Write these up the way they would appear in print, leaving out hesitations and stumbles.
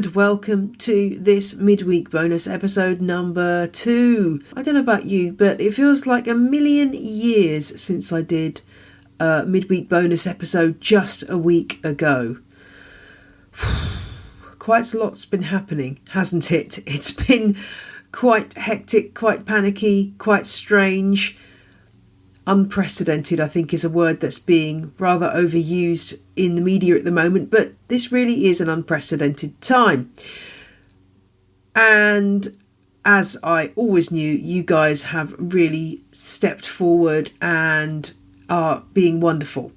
and welcome to this midweek bonus episode number 2. I don't know about you, but it feels like a million years since I did a midweek bonus episode just a week ago. Quite a lot's been happening, hasn't it? It's been quite hectic, quite panicky, quite strange. Unprecedented, I think, is a word that's being rather overused in the media at the moment, but this really is an unprecedented time. And as I always knew, you guys have really stepped forward and are being wonderful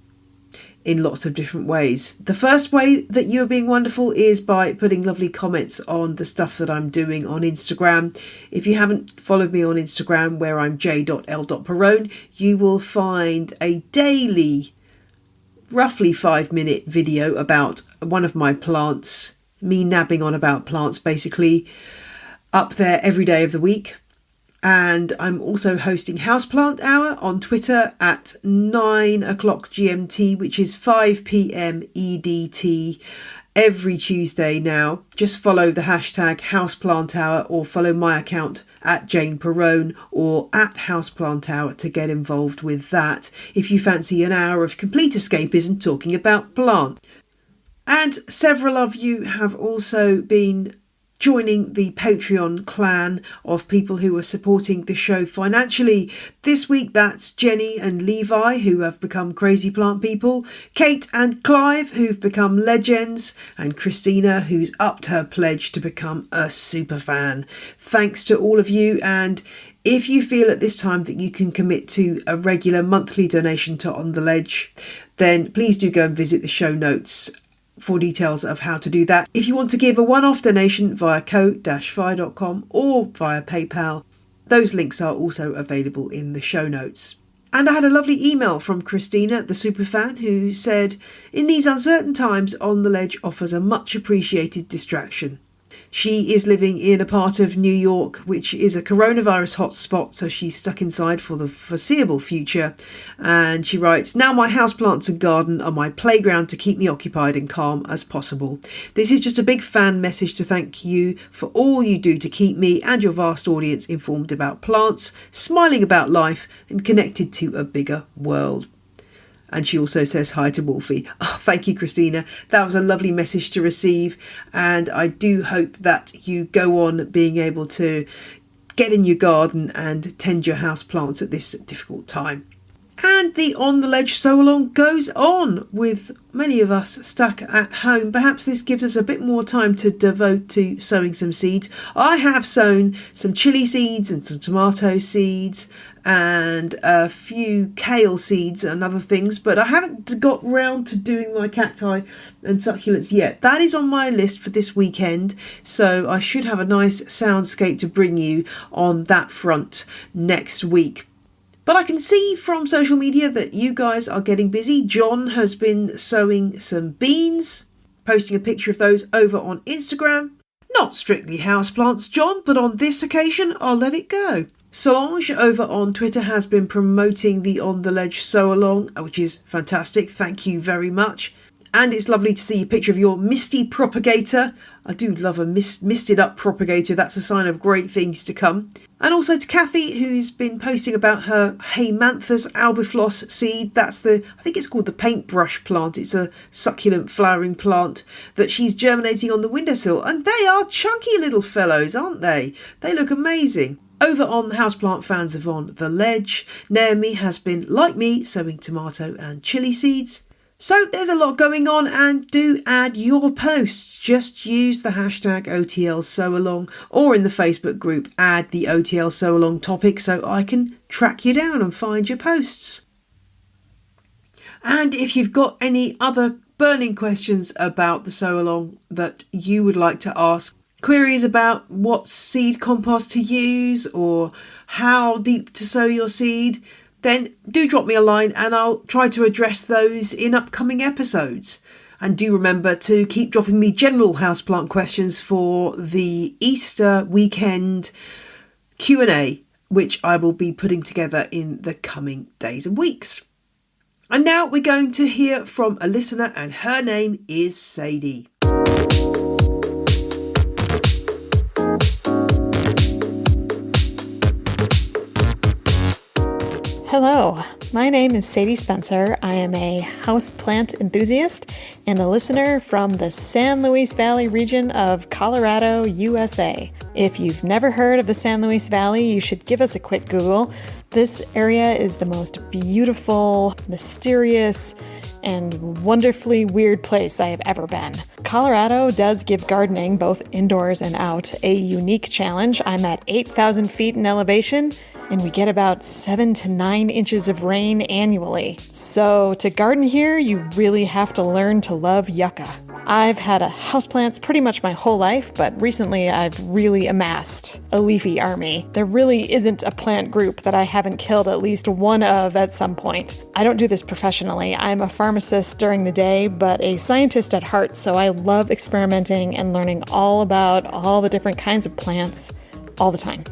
in lots of different ways. The first way that you're being wonderful is by putting lovely comments on the stuff that I'm doing on Instagram. If you haven't followed me on Instagram, where I'm j.l.perrone, you will find a daily, roughly 5-minute video about one of my plants, me nabbing on about plants basically, up there every day of the week. And I'm also hosting Houseplant Hour on Twitter at 9 o'clock GMT, which is 5 p.m. EDT, every Tuesday now. Just follow the hashtag Houseplant Hour or follow my account at Jane Perrone or at Houseplant Hour to get involved with that if you fancy an hour of complete escapism talking about plant. And several of you have also been joining the Patreon clan of people who are supporting the show financially. This week that's Jenny and Levi, who have become crazy plant people, Kate and Clive, who've become legends, and Christina, who's upped her pledge to become a super fan. Thanks to all of you, and if you feel at this time that you can commit to a regular monthly donation to On The Ledge, then please do go and visit the show notes for details of how to do that. If you want to give a one-off donation via ko-fi.com or via PayPal, those links are also available in the show notes. And I had a lovely email from Christina, the superfan, who said, "In these uncertain times, On The Ledge offers a much appreciated distraction." She is living in a part of New York which is a coronavirus hotspot, so she's stuck inside for the foreseeable future. And she writes, "Now my houseplants and garden are my playground to keep me occupied and calm as possible. This is just a big fan message to thank you for all you do to keep me and your vast audience informed about plants, smiling about life and connected to a bigger world." And she also says hi to Wolfie. Oh, thank you, Christina. That was a lovely message to receive. And I do hope that you go on being able to get in your garden and tend your house plants at this difficult time. And the On The Ledge Sew Along goes on with many of us stuck at home. Perhaps this gives us a bit more time to devote to sowing some seeds. I have sown some chili seeds and some tomato seeds and a few kale seeds and other things, but I haven't got round to doing my cacti and succulents yet. That is on my list for this weekend, so I should have a nice soundscape to bring you on that front next week. But I can see from social media that you guys are getting busy. John has been sowing some beans, posting a picture of those over on Instagram. Not strictly houseplants, John, but on this occasion I'll let it go. Solange over on Twitter has been promoting the On The Ledge Sew Along, which is fantastic. Thank you very much. And it's lovely to see a picture of your misty propagator. I do love a misted up propagator. That's a sign of great things to come. And also to Kathy, who's been posting about her Heymanthus albifloss seed. That's I think it's called the paintbrush plant. It's a succulent flowering plant that she's germinating on the windowsill. And they are chunky little fellows, aren't they? They look amazing. Over on the Houseplant Fans of On The Ledge, Naomi has been, like me, sowing tomato and chili seeds. So there's a lot going on, and do add your posts. Just use the hashtag OTL Sew Along, or in the Facebook group add the OTL Sew Along topic so I can track you down and find your posts. And if you've got any other burning questions about the Sew Along that you would like to ask, queries about what seed compost to use or how deep to sow your seed, then do drop me a line and I'll try to address those in upcoming episodes. And do remember to keep dropping me general houseplant questions for the Easter weekend Q&A, which I will be putting together in the coming days and weeks. And now we're going to hear from a listener, and her name is Sadie. Hello, my name is Sadie Spencer. I am a houseplant enthusiast and a listener from the San Luis Valley region of Colorado, USA. If you've never heard of the San Luis Valley, you should give us a quick Google. This area is the most beautiful, mysterious, and wonderfully weird place I have ever been. Colorado does give gardening, both indoors and out, a unique challenge. I'm at 8,000 feet in elevation, and we get about 7 to 9 inches of rain annually. So to garden here, you really have to learn to love yucca. I've had houseplants pretty much my whole life, but recently I've really amassed a leafy army. There really isn't a plant group that I haven't killed at least one of at some point. I don't do this professionally. I'm a pharmacist during the day, but a scientist at heart, so I love experimenting and learning all about all the different kinds of plants all the time.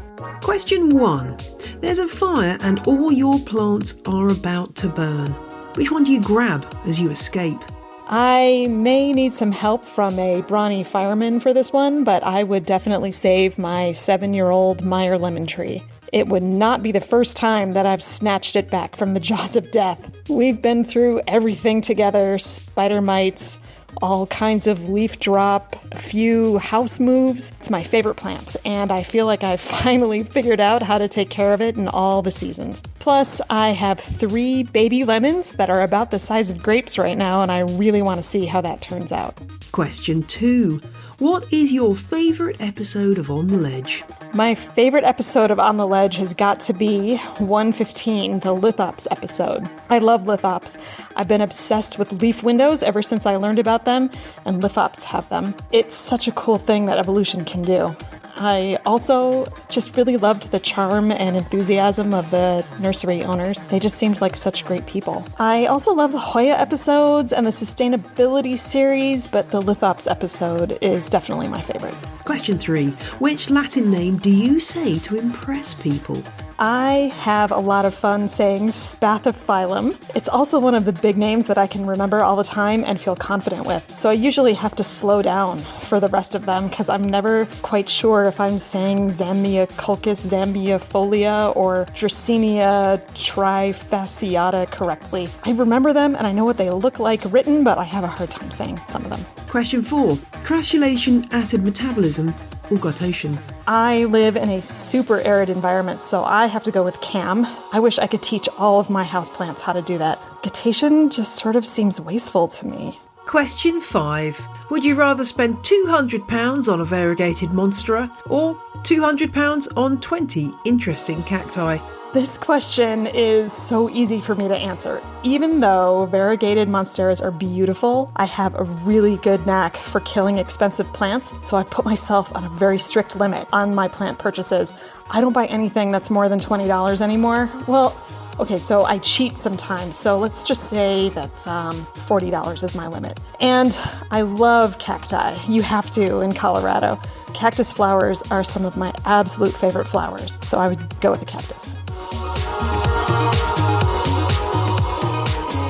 Question 1. There's a fire and all your plants are about to burn. Which one do you grab as you escape? I may need some help from a brawny fireman for this one, but I would definitely save my 7-year-old Meyer lemon tree. It would not be the first time that I've snatched it back from the jaws of death. We've been through everything together, spider mites, all kinds of leaf drop, a few house moves. It's my favorite plant, and I feel like I've finally figured out how to take care of it in all the seasons. Plus, I have 3 baby lemons that are about the size of grapes right now, and I really want to see how that turns out. Question 2. What is your favourite episode of On the Ledge? My favorite episode of On the Ledge has got to be 115, the lithops episode. I love lithops. I've been obsessed with leaf windows ever since I learned about them, and lithops have them. It's such a cool thing that evolution can do. I also just really loved the charm and enthusiasm of the nursery owners. They just seemed like such great people. I also love the Hoya episodes and the sustainability series, but the lithops episode is definitely my favorite. Question 3. Which Latin name do you say to impress people? I have a lot of fun saying spathiphyllum. It's also one of the big names that I can remember all the time and feel confident with. So I usually have to slow down for the rest of them because I'm never quite sure if I'm saying Zamioculcas zambiafolia or Dracaena trifasciata correctly. I remember them and I know what they look like written, but I have a hard time saying some of them. Question 4. Crassulation, acid metabolism, or guttation? I live in a super arid environment, so I have to go with CAM. I wish I could teach all of my houseplants how to do that. Guttation just sort of seems wasteful to me. Question 5. Would you rather spend £200 on a variegated monstera or £200 on 20 interesting cacti? This question is so easy for me to answer. Even though variegated monsteras are beautiful, I have a really good knack for killing expensive plants, so I put myself on a very strict limit on my plant purchases. I don't buy anything that's more than $20 anymore. Well, okay, so I cheat sometimes, so let's just say that $40 is my limit. And I love cacti. You have to in Colorado. Cactus flowers are some of my absolute favorite flowers, so I would go with the cactus.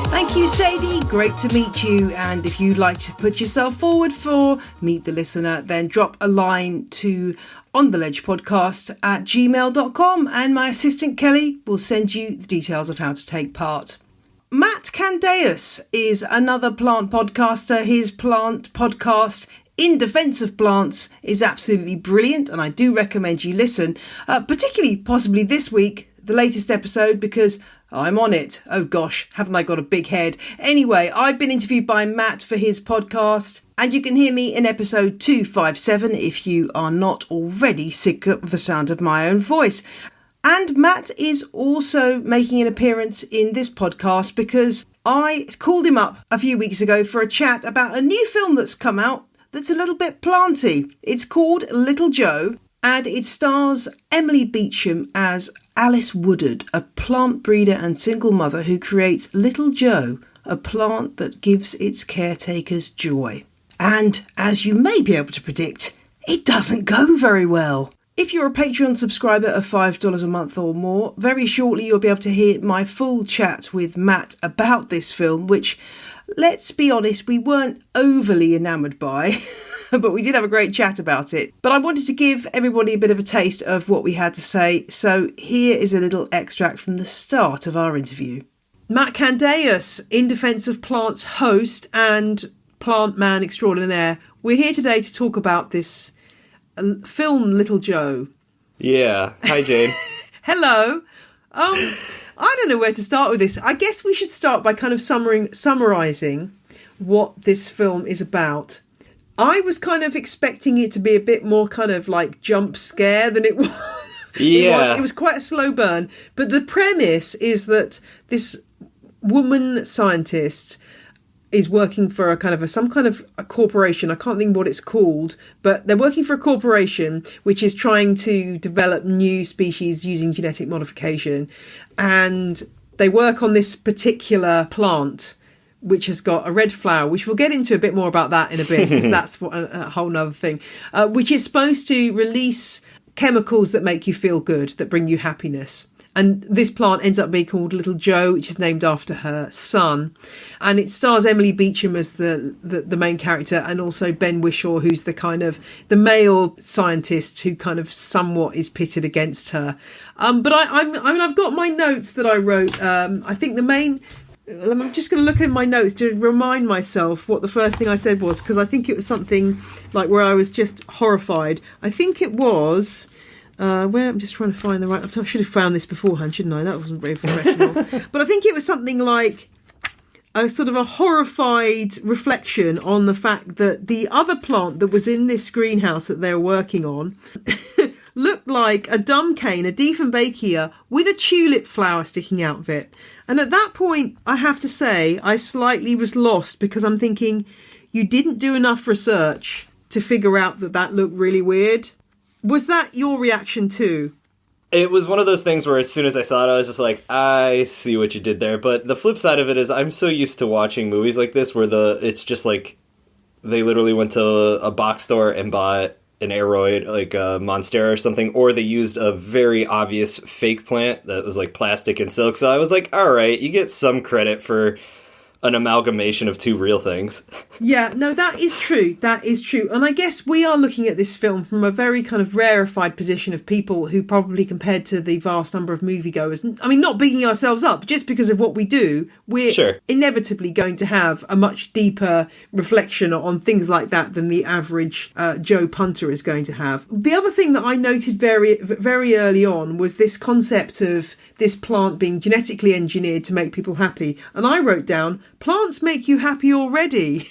Thank you, Sadie. Great to meet you. And if you'd like to put yourself forward for Meet the Listener, then drop a line to ontheledgepodcast@gmail.com and my assistant Kelly will send you the details of how to take part. Matt Candeias is another plant podcaster. His plant podcast, In Defense of Plants, is absolutely brilliant and I do recommend you listen, particularly possibly this week, the latest episode, because I'm on it. Oh gosh, haven't I got a big head? Anyway, I've been interviewed by Matt for his podcast, and you can hear me in episode 257 if you are not already sick of the sound of my own voice. And Matt is also making an appearance in this podcast because I called him up a few weeks ago for a chat about a new film that's come out that's a little bit planty. It's called Little Joe, and it stars Emily Beecham as Alice Woodard, a plant breeder and single mother who creates Little Joe, a plant that gives its caretakers joy. And as you may be able to predict, it doesn't go very well. If you're a Patreon subscriber of $5 a month or more, very shortly you'll be able to hear my full chat with Matt about this film, which, let's be honest, we weren't overly enamoured by. but we did have a great chat about it. But I wanted to give everybody a bit of a taste of what we had to say, so here is a little extract from the start of our interview. Matt Candeias, In Defence of Plants host and plant man extraordinaire. We're here today to talk about this film, Little Joe. Yeah. Hi, Jane. Hello. I don't know where to start with this. I guess we should start by kind of summarising what this film is about. I was kind of expecting it to be a bit more kind of like jump scare than it was. Yeah. It was quite a slow burn. But the premise is that this woman scientist is working for some kind of a corporation. I can't think what it's called, but they're working for a corporation which is trying to develop new species using genetic modification. And they work on this particular plant, which has got a red flower, which we'll get into a bit more about that in a bit, because that's a whole nother thing, which is supposed to release chemicals that make you feel good, that bring you happiness. And this plant ends up being called Little Joe, which is named after her son. And it stars Emily Beecham as the main character, and also Ben Whishaw, who's the kind of the male scientist who kind of somewhat is pitted against her. But I've got my notes that I wrote. I think I'm just going to look at my notes to remind myself what the first thing I said was, because I think it was something like where I was just horrified. I think it was... where I'm just trying to find the right... I should have found this beforehand, shouldn't I? That wasn't very professional. But I think it was something like a sort of a horrified reflection on the fact that the other plant that was in this greenhouse that they were working on looked like a dumb cane, a Dieffenbachia, with a tulip flower sticking out of it. And at that point, I have to say, I slightly was lost, because I'm thinking, you didn't do enough research to figure out that looked really weird. Was that your reaction too? It was one of those things where as soon as I saw it, I was just like, I see what you did there. But the flip side of it is I'm so used to watching movies like this where it's just like they literally went to a box store and bought an aeroid, like a Monstera or something, or they used a very obvious fake plant that was like plastic and silk. So I was like, all right, you get some credit for an amalgamation of two real things. Yeah, no, that is true. That is true. And I guess we are looking at this film from a very kind of rarefied position of people who probably, compared to the vast number of moviegoers, I mean, not bigging ourselves up, just because of what we do, we're inevitably going to have a much deeper reflection on things like that than the average Joe punter is going to have. The other thing that I noted very, very early on was this concept of this plant being genetically engineered to make people happy. And I wrote down, plants make you happy already.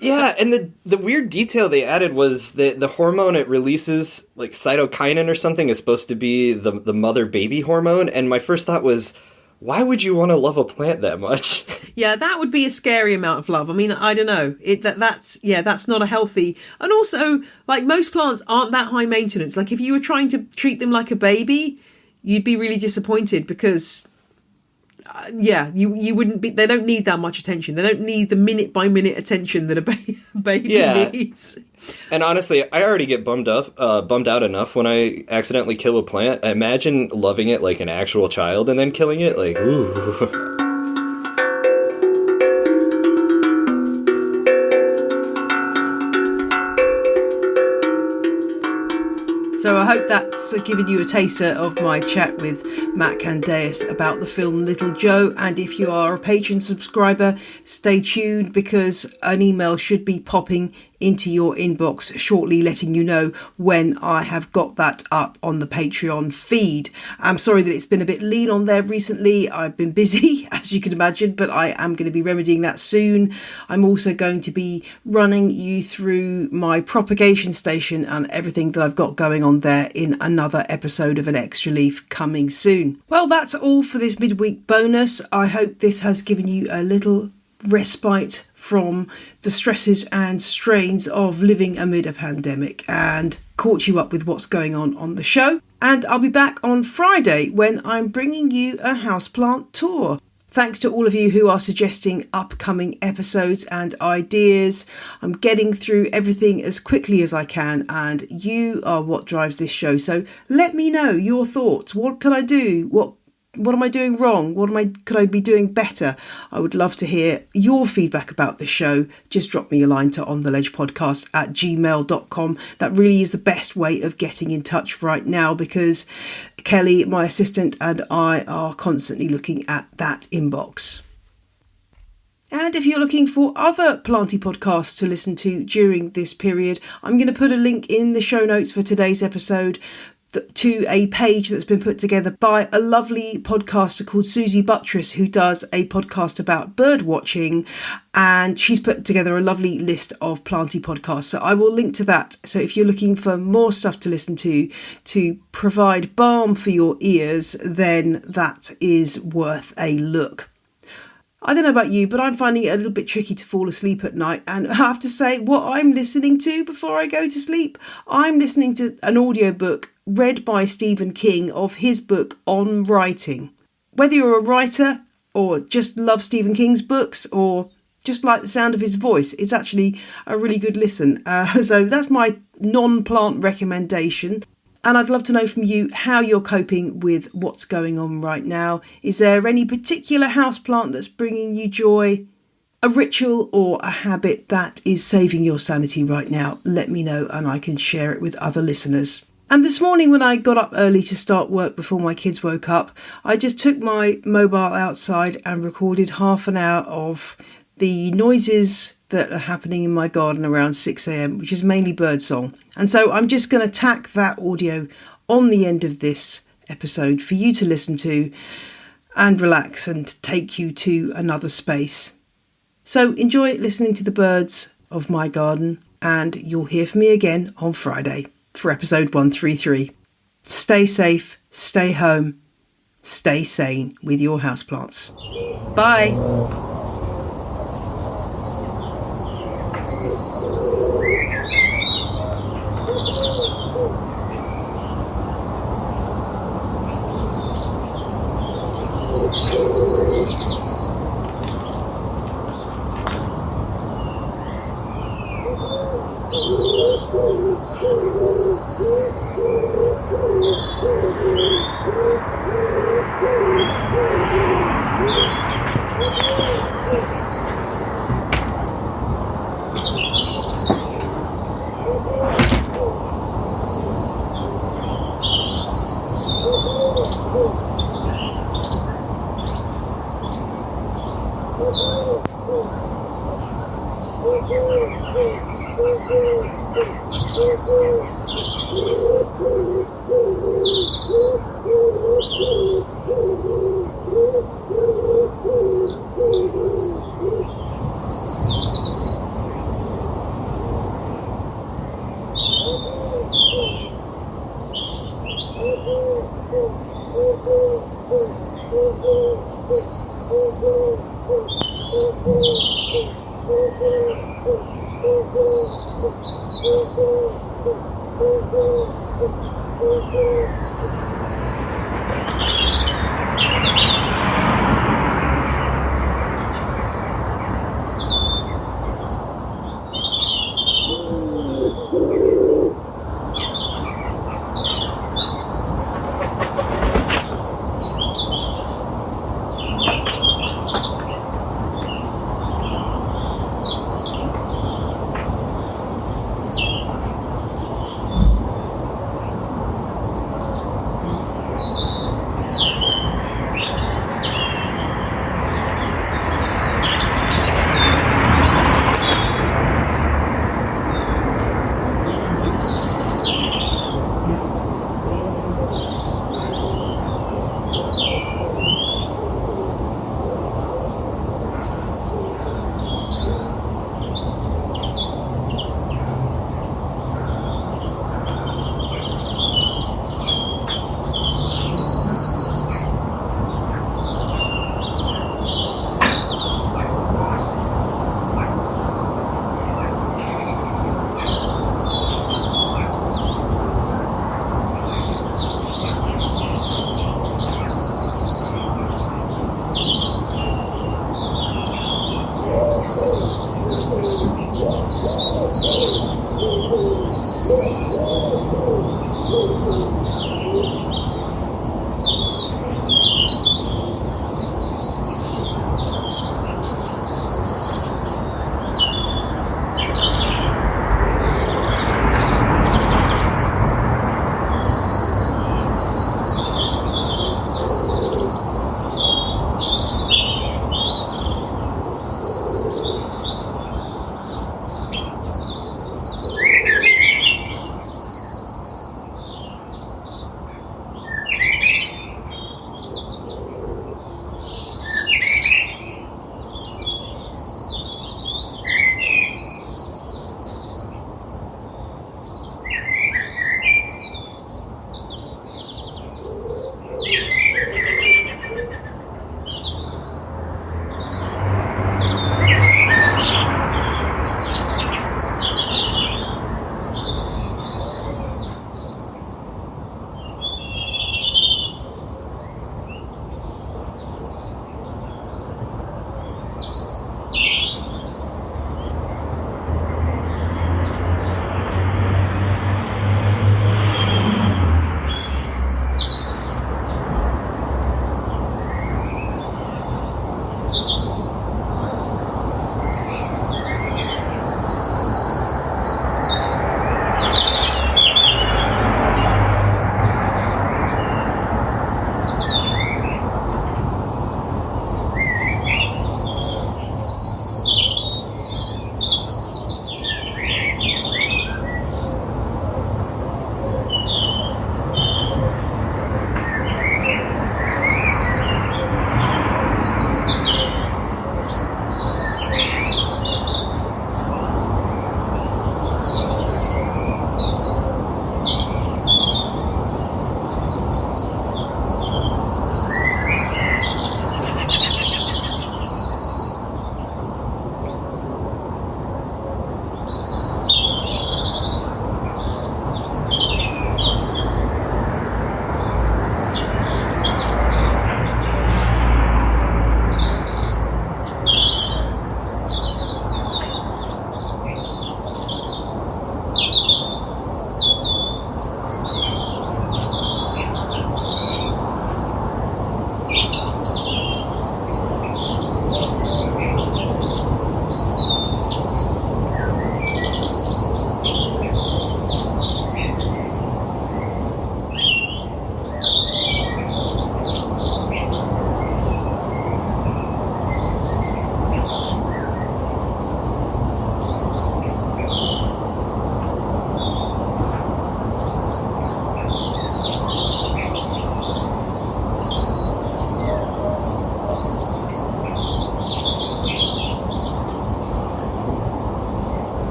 Yeah, and the weird detail they added was that the hormone it releases, like cytokinin or something, is supposed to be the mother-baby hormone. And my first thought was, why would you want to love a plant that much? Yeah, that would be a scary amount of love. I mean, I don't know. That's not a healthy... And also, like, most plants aren't that high maintenance. Like, if you were trying to treat them like a baby, you'd be really disappointed, because you wouldn't be. They don't need that much attention. They don't need the minute by minute attention that a baby needs. And honestly, I already get bummed out enough when I accidentally kill a plant. Imagine loving it like an actual child and then killing it. Like, ooh. So I hope that's given you a taster of my chat with Matt Candeias about the film Little Joe. And if you are a Patreon subscriber, stay tuned, because an email should be popping into your inbox shortly, letting you know when I have got that up on the Patreon feed. I'm sorry that it's been a bit lean on there recently. I've been busy, as you can imagine, but I am going to be remedying that soon. I'm also going to be running you through my propagation station and everything that I've got going on there in another episode of An Extra Leaf coming soon. Well, that's all for this midweek bonus. I hope this has given you a little respite from the stresses and strains of living amid a pandemic and caught you up with what's going on the show. And I'll be back on Friday when I'm bringing you a houseplant tour. Thanks to all of you who are suggesting upcoming episodes and ideas. I'm getting through everything as quickly as I can, and you are what drives this show. So let me know your thoughts. What can I do? What What am I doing wrong? Could I be doing better? I would love to hear your feedback about the show. Just drop me a line to ontheledgepodcast@gmail.com. That really is the best way of getting in touch right now, because Kelly, my assistant, and I are constantly looking at that inbox. And if you're looking for other Planty podcasts to listen to during this period, I'm going to put a link in the show notes for today's episode to a page that's been put together by a lovely podcaster called Susie Buttress, who does a podcast about bird watching, and she's put together a lovely list of Planty podcasts. So I will link to that. So if you're looking for more stuff to listen to provide balm for your ears, then that is worth a look. I don't know about you, but I'm finding it a little bit tricky to fall asleep at night. And I have to say, what I'm listening to before I go to sleep, I'm listening to an audiobook read by Stephen King of his book on writing. Whether you're a writer or just love Stephen King's books or just like the sound of his voice, it's actually a really good listen. So that's my non-plant recommendation. And I'd love to know from you how you're coping with what's going on right now. Is there any particular houseplant that's bringing you joy? A ritual or a habit that is saving your sanity right now? Let me know and I can share it with other listeners. And this morning when I got up early to start work before my kids woke up, I just took my mobile outside and recorded half an hour of the noises that are happening in my garden around 6 a.m, which is mainly birdsong. And so I'm just going to tack that audio on the end of this episode for you to listen to and relax and take you to another space. So enjoy listening to the birds of my garden, and you'll hear from me again on Friday for episode 133. Stay safe, stay home, stay sane with your houseplants. Bye.